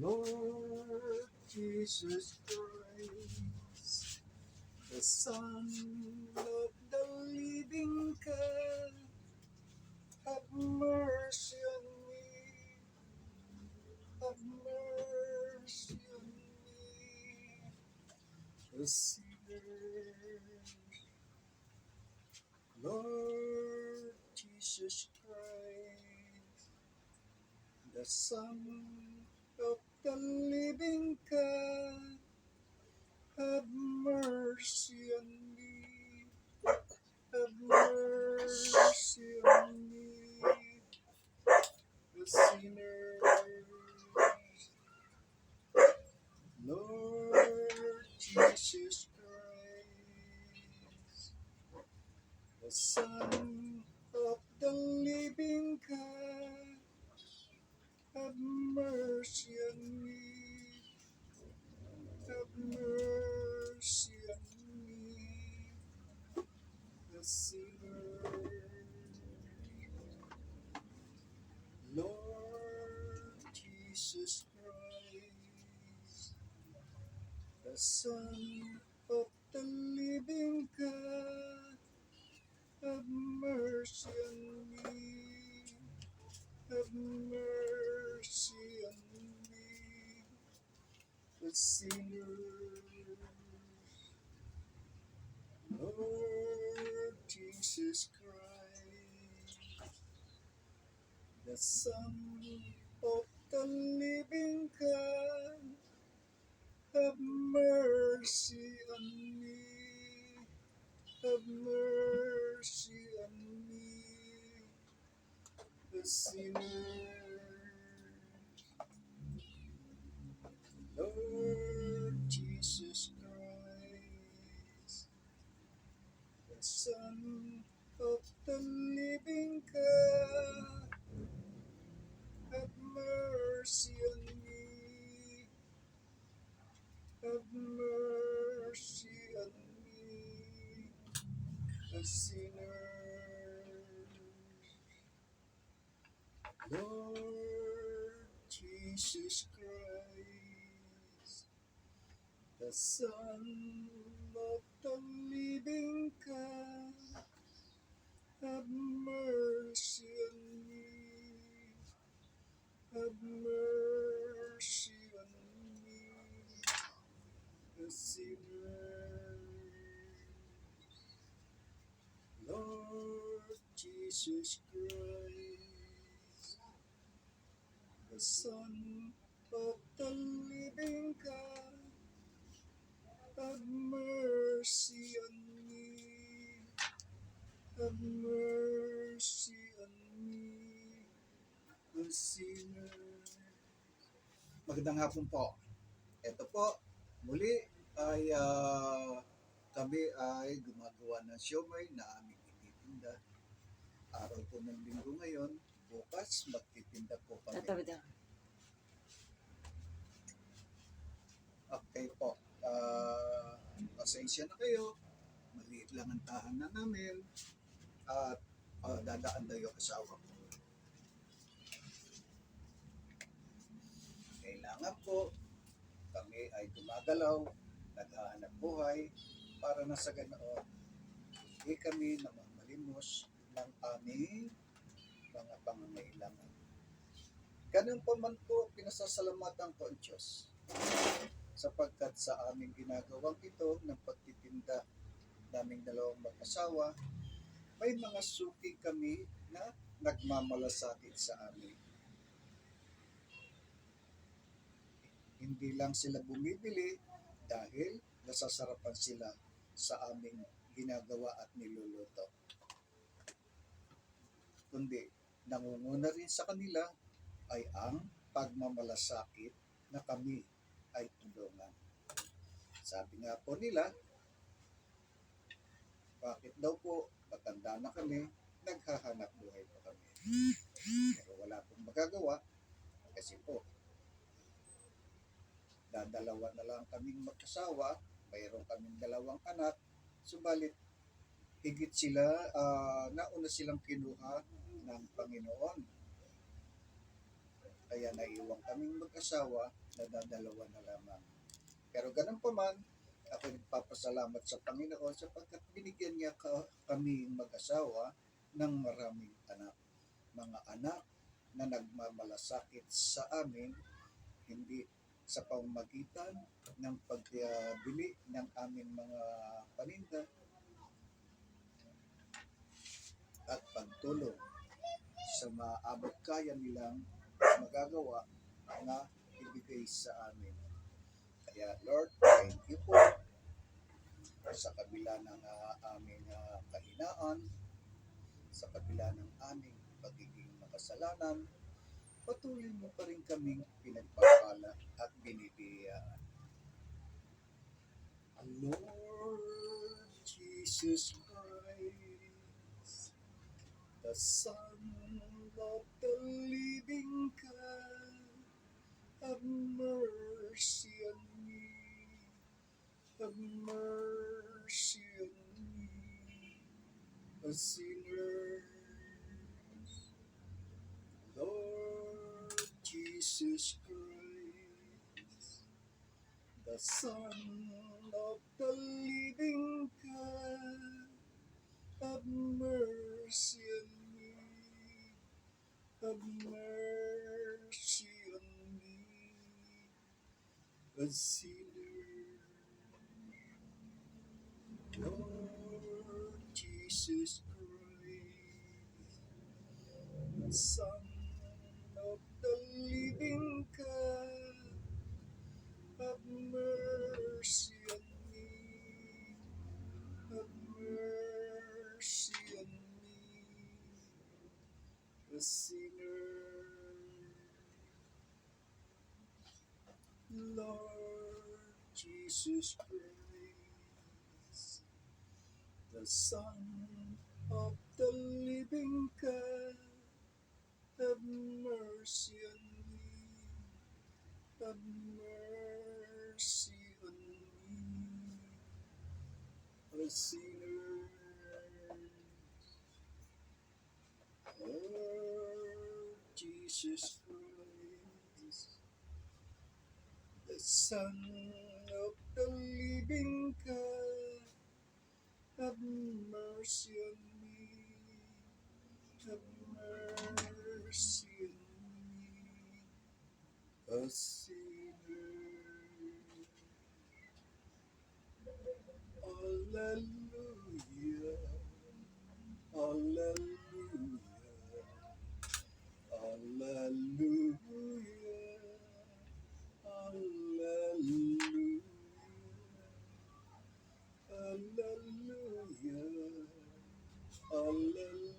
Lord Jesus Christ, the Son of the living God, have mercy on me, have mercy on me, a sinner. Lord Jesus Christ, the Son of the living God, have mercy on me, have mercy on me, the sinner. Lord Jesus Christ, the Son of the living God, have mercy on me, have mercy on me, the sinner. Lord Jesus Christ, the Son of the living God, have mercy on me, have mercy on me, the sinner. Lord Jesus Christ, the Son of the living God, have mercy on me, have mercy on me, the sinner. Lord Jesus Christ, the Son of the living God, have mercy on me, have mercy on me, a sinner. Lord Jesus Christ, the Son of the living God, have mercy on me, have mercy on me, a sinner. Lord Jesus Christ, the Son of the living God, have mercy on me, have mercy on me, a sinner. Magandang hapon po. Ito po, muli ay kami ay gumagawa ng siomay na aming ititinda. Araw po ng linggo ngayon, bukas magtitinda po kami. Okay po, pasensya na kayo, maliit lang ang tahanan namin at dadaan daw yung asawa ko. Kailangan po kami ay gumagalaw, naghahanap buhay para na sa ganoon hindi kami namamalimos ng aming mga pangangailangan. Ganun pa man po, pinasasalamatan ko ang Diyos sapagkat sa aming ginagawang ito ng pagtitinda naming dalawang mag-asawa, may mga suki kami na nagmamalasakit sa amin. Hindi lang sila bumibili dahil nasasarapan sila sa aming ginagawa at niluluto, kundi nangunguna rin sa kanila ay ang pagmamalasakit na kami ay tulungan. Sabi nga po nila, bakit daw po matanda na kami, naghahanap buhay pa kami. Pero wala pong magagawa kasi po dadalawa na lang kaming mag-asawa, mayroon kaming dalawang anak, subalit higit sila, nauna silang kinuha ng Panginoon. Kaya naiwan kaming mag-asawa na dadalawa na lamang. Pero ganun pa man, ako nagpapasalamat sa Panginoon sapagkat binigyan niya kaming mag-asawa ng maraming anak. Mga anak na nagmamalasakit sa amin, hindi sa pamamagitan ng pagbili ng aming mga paninda at pagtulong sa maabot kaya nilang magagawa na ibigay sa amin. Kaya Lord, thank you po sa kabila ng aming kahinaan, sa kabila ng aming pagiging makasalanan, patuloy mo pa rin kaming pinagpapala at binibiyayaan. Lord Jesus Christ, the Son of the living God, have mercy on me, have mercy on me, a sinner. Lord Jesus Christ, the Son of the living God, have mercy on me, have mercy on me, a sinner. Lord Jesus Christ, the Son of the living God, have mercy on me, have mercy on me, a sinner. Lord Jesus Christ, the Son of the living God, have mercy on me, have mercy on me, a sinner. Lord Jesus Christ, the Son of the living God, have mercy on me, have mercy on me, a sinner. Hallelujah, hallelujah, hallelujah, hallelujah, hallelujah, hallelujah.